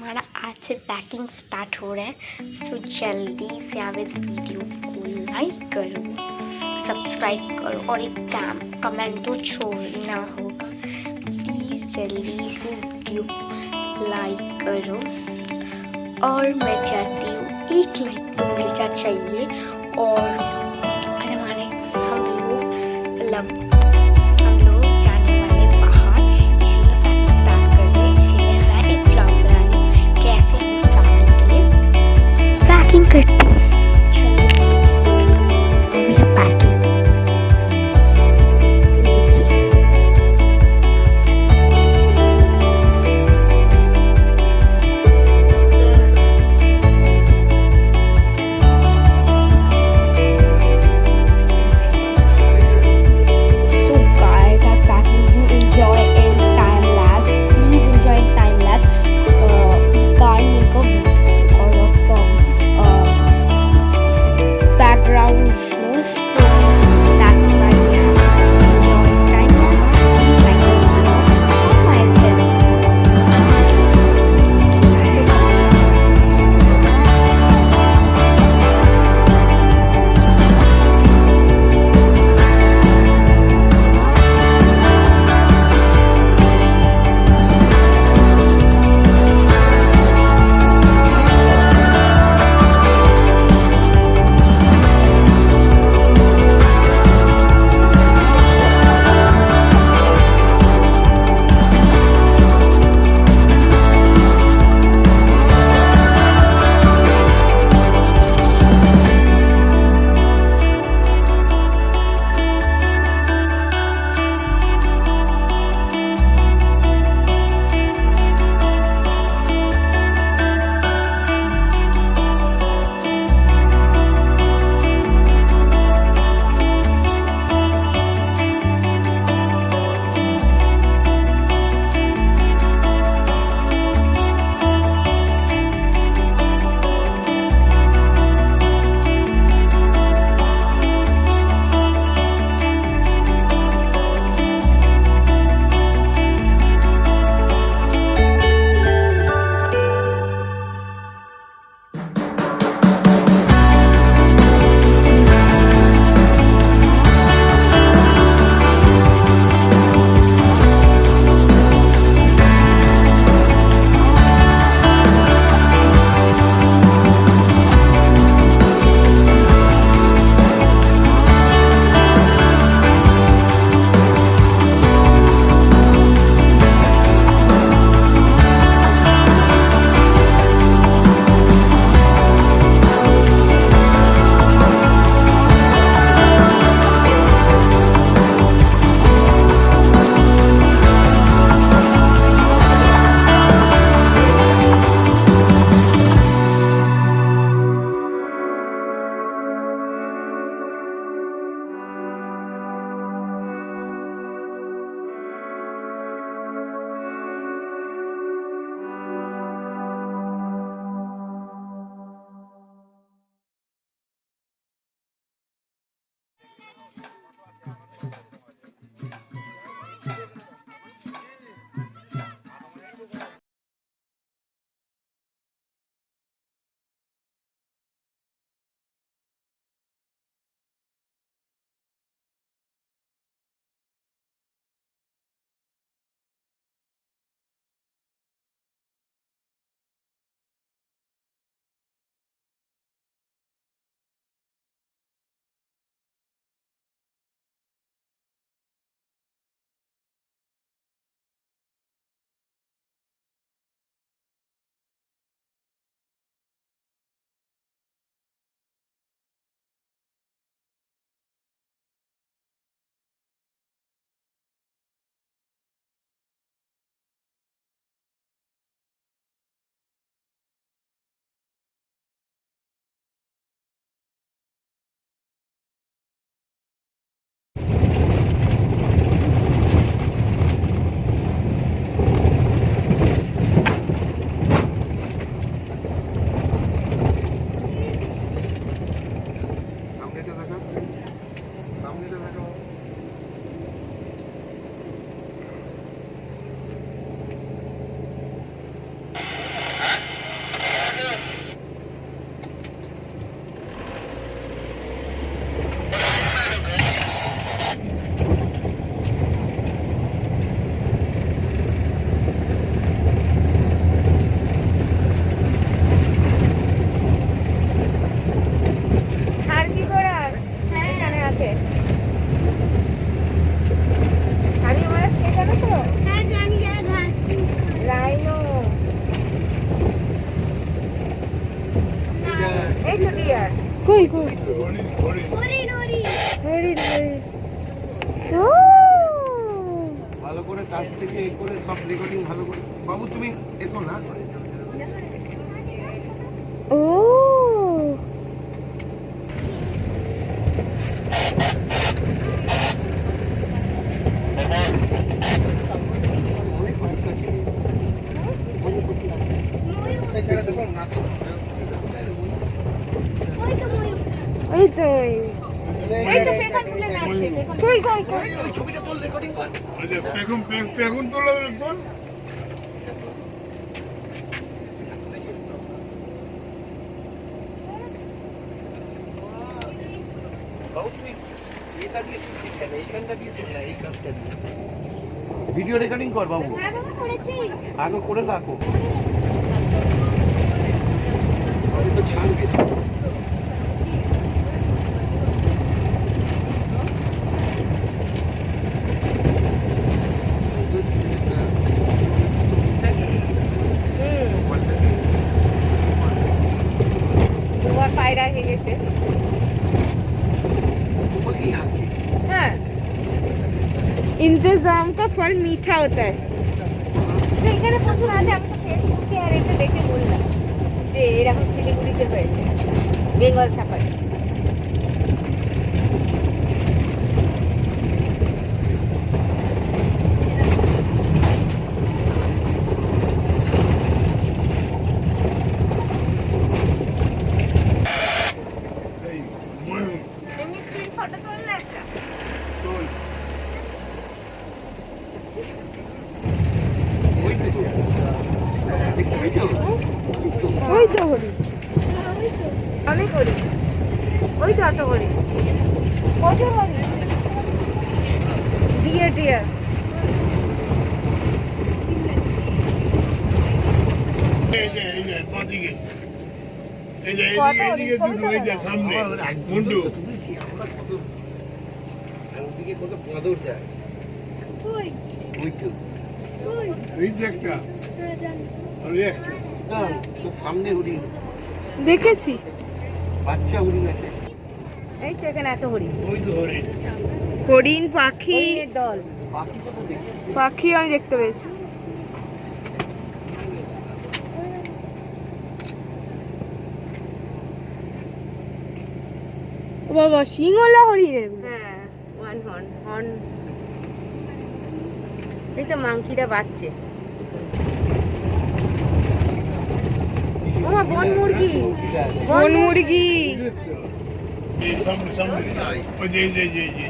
हमारा आज से पैकिंग स्टार्ट हो रहा है। सो जल्दी से आप इस वीडियो को लाइक करो, सब्सक्राइब करो और एक कमेंट तो छोड़ना होगा। प्लीज़ जल्दी से इस वीडियो को लाइक करो और मैं चाहती हूँ 1 लाइक तो मिलना चाहिए। और आज हम लोग जाने वाले बाहर, इसीलिए पैकिंग स्टार्ट कर रहे हैं। इसीलिए मैं एक ब्लॉग बना रही हूँ कैसे हम ट्रैवल के लिए पैकिंग करते हैं। मेरा पैकिंग কই কই ও ভালো করে কাছ থেকে এই করে সব রেকর্ডিং ভালো করে। বাবু তুমি এসো না। ও এই তো কই কই কই ছবিটা তোর রেকর্ডিং কর। পেগুন তোলা তোর বাবু তুমি এটা দিয়ে তুই শিখে না, এইখানটা দিয়ে চল না, এই কাজটা দিয়ে ভিডিও রেকর্ডিং কর বাবু। আগে করে থাকো, আমি তো ছাড়বে। তোমার পায়রা হয়ে গেছে। हाँ, इंतजाम का फल मीठा होता है। এখানে প্রচুর আছে, আমি তো ফেসবুকে আর এটা দেখে বললাম যে এরকম শিলিগুড়িতে হয়েছে বেঙ্গল সাফারি। ফটো তুললে একটা ওই তো হরি অনেক হরি, ওই তো অত হরি, প্রচুর হরি, ডিয়ার ডিয়ার। সামনে মুন্ডু ওদিকে কত বাঁদর যায়, ওই তো এই যে একটা আর এই একটা না, তোর সামনে হরিণ, দেখেছি বাচ্চা হরিণ আছে। এই তো এখানে এত হরি, ওই তো হরিণ হরিণ পাখি দল, বাকি কত দেখি পাখি আমি দেখতে পেয়েছি। ও বাবা সিংহলা হরিণ। হ্যাঁ, ওয়ান হর্ন হর্ন। এই তো মাংকিরা বাচ্চে। ওমা বন মুরগি, বন মুরগি। এই সামনে সামনে ওই যে এই যে এই যে এই যে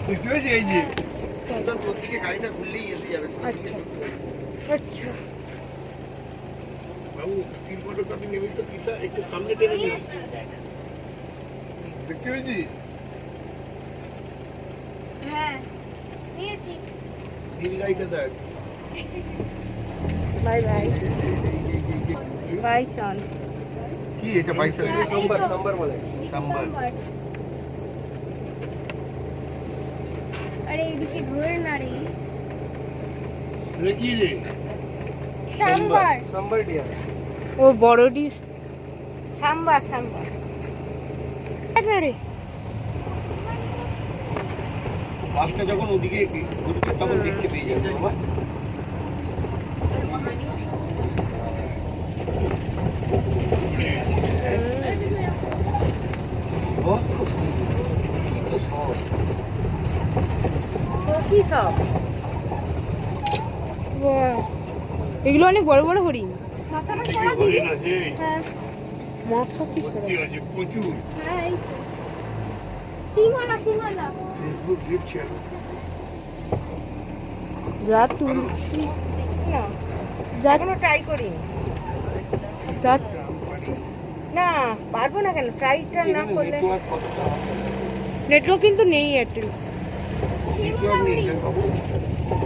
দেখতে পেয়েছি এই যে তোর দিকে গাড়িটা ঘুরলেই এসে যাবে। আচ্ছা আচ্ছা বাবু স্টিল ফটোগ্রাফি নেবে তো কিসা একটু সামনে টেনে নিয়ে দেখতে পেয়েছি। হ্যাঁ নিয়েছি। নীল গাড়িটা দেখ। বাই বাই বাই সন। কি এটা বাইসাল? সাম্বার, সাম্বার বলে, সাম্বার। আরে এদিকে ঘুরে না রে, রে কি রে সাম্বার সাম্বার ডিয়ার। ও বড় ডিশ, সাম্বার সাম্বার। না রে বাসটা যখন ওদিকে ঘুরবে তখন দেখতে পেয়ে যাবে বাবা। কি সব এগুলো অনেক বড় বড় হরিণ। মাথাটা সরা দিবি। হরিণ আছে, হ্যাঁ মাথা কি সরা ঠিক আছে প্রচুর। হ্যাঁ সিংহলা সিংহলা। ফেসবুক গ্রিপ ছিল। যা তুলছি না, যা কোনো ট্রাই করিনি, যা না পারবো না কেন, ট্রাইটা না করলে। নেটওয়ার্ক কিন্তু নেই এয়ারটেল।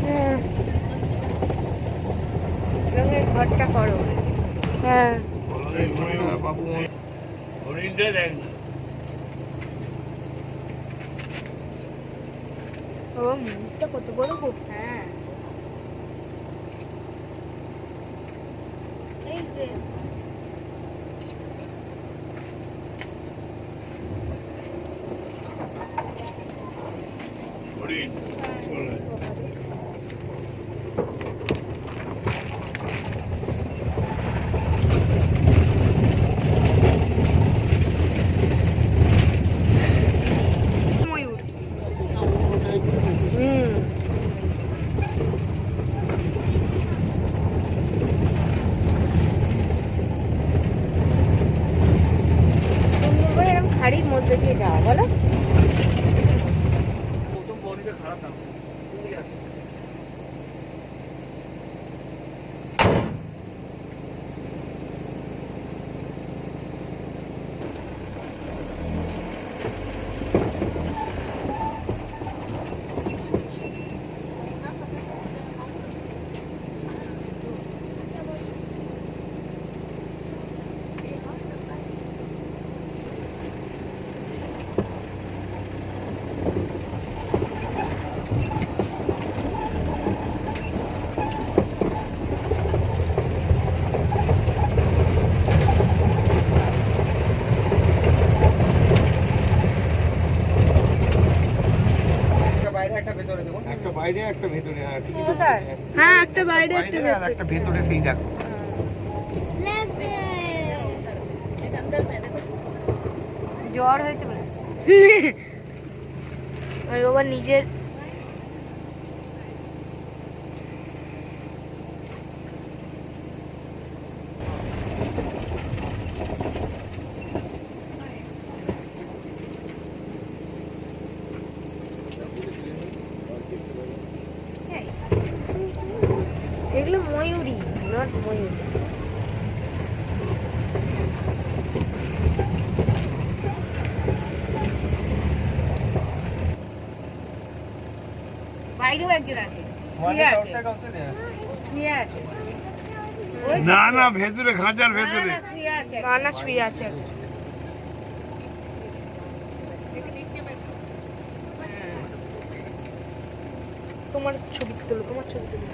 হ্যাঁ রঙের ঘরটা করো। হ্যাঁ বাবু হরিণটা দেখ না। ও মুখটা কত বড় গো। হ্যাঁ এই যে মধ্যে দিয়ে যাওয়া বলো। প্রথম বডিটা খারাপ না ঠিক আছে। একটা বাইরে একটা ভেতরে, হ্যাঁ ঠিকই তো। হ্যাঁ একটা বাইরে বাইরে আর একটা ভেতরে, সেই দেখো। জ্বর হয়েছে বলে আর বাবা নিজের এগুলো ময়ূরী, নট ময়ূরী। বাইরেও একজন আছে, শুয়ে আছে। না না ভেতরে, খাঁচার ভেতরে। না শুয়ে আছে। তোমার ছবি তোলো, তোমার ছবি তোলো।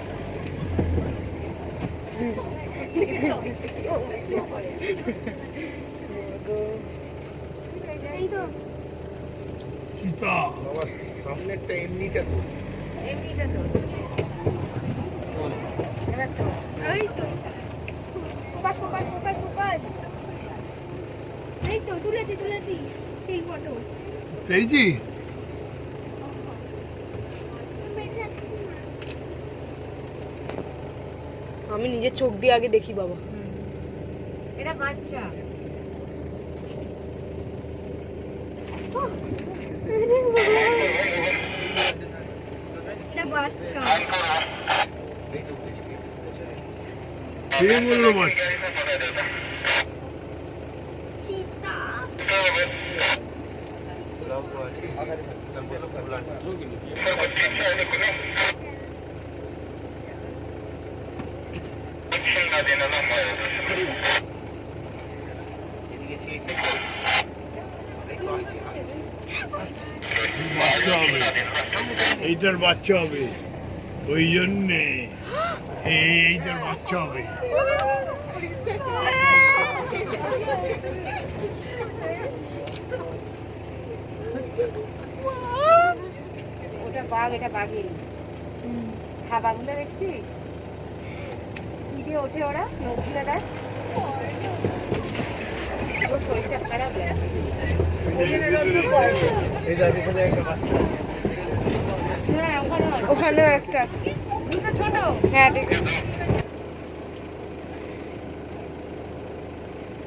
সীতা বাবা সামনেরটা এমনিটা তো এই তো ফোকাস ফোকাস ফোকাস ফোকাস। এই তো তুলেছি স্টিল ফটো। পেয়েছি। আমি নিজের চোখ দিয়ে আগে দেখি বাবা। এটা বাচ্চা। এটা বাচ্চা। কে বললো বাচ্চা? বাচ্চা হবে, এইটার বাচ্চা হবে, ওই জন্যে এইটার বাচ্চা হবে। ওটা বাঘ, এটা বাঘের থাবাগুলো দেখছিস কি দিয়ে ওঠে ওরা, নৌকিটা দেখ। ওর শরীরটা খারাপ লাগে। হ্যাঁ ওখানেও একটা আছে। দুটো ছোট, হ্যাঁ দেখো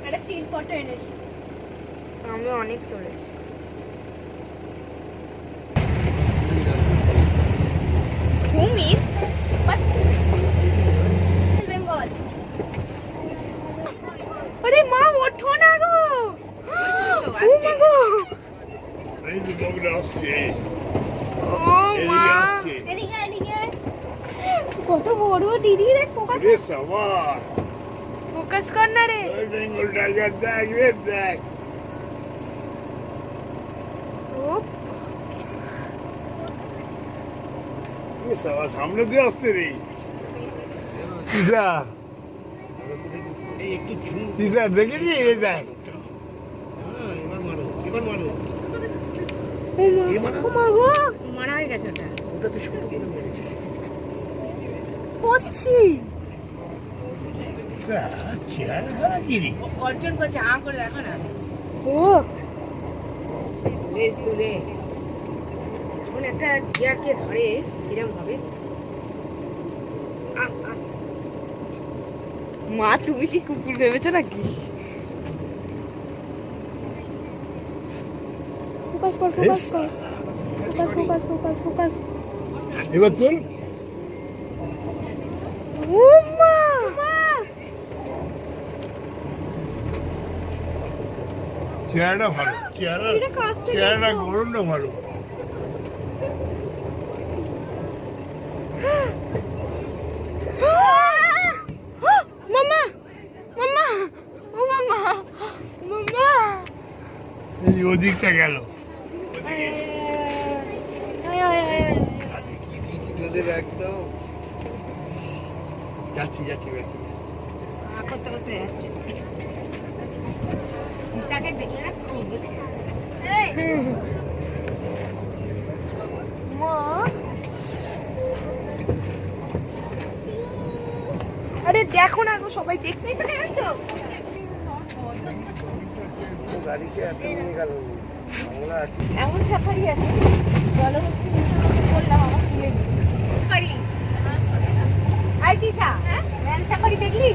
একটা স্টিল ফটো এনেছি আমি, অনেক তুলেছি। কুমির বেঙ্গল। আরে মা ওঠো না গো, ও মা গো, এই যে বগটা আসছে, ও মা এদিকে আসছে। কত বড় দিদি রে, ফোকাস রে সবার ফোকাস কর না রে। বেঙ্গল টাইগার দেখ রে, দেখ। ও সবার সামনে দিয়ে আসছে রে। তিসা একটু ঝুম। তিসা দেখেছি, এই দেখ। এবার মারো, এবার মারো। ও মা গো, মারা হয়ে গেছে ওটা। ওটা তো ছোট করে মেরেছে। পড়ছি চেয়ারে খারাপ কিনি। গর্জন করছে, আ করে দেখো না। ও লেজ তুলে এখন একটা টিয়ারকে ধরে কিরম হবে। মা তুমি কি কুকুর ভেবেছো নাকি? ফোকাস কর ফোকাস কর ফোকাস ফোকাস ফোকাস ফোকাস এবার তুল। উম্মা চেহারাটা ভালো, এটা কাছে চেহারাটা গরমটা ভালো। মামা মামা ও মামা মামা এই ওদিকটা গেল। আজকে কি দিয়েছি তোদের একদম। যাচ্ছি যাচ্ছি ব্যাকি। করতে করতে যাচ্ছে নিশাকে দেখলে না মা আরে দেখো না গো সবাই দেখতেই পারে তো গাড়িতে এত নিয়ে গেল বাংলা আছে। এমন সাফারি আছে জলহস্তি করলাম আমার স্কুলে সাফারি আই দিশা সাফারি দেখলি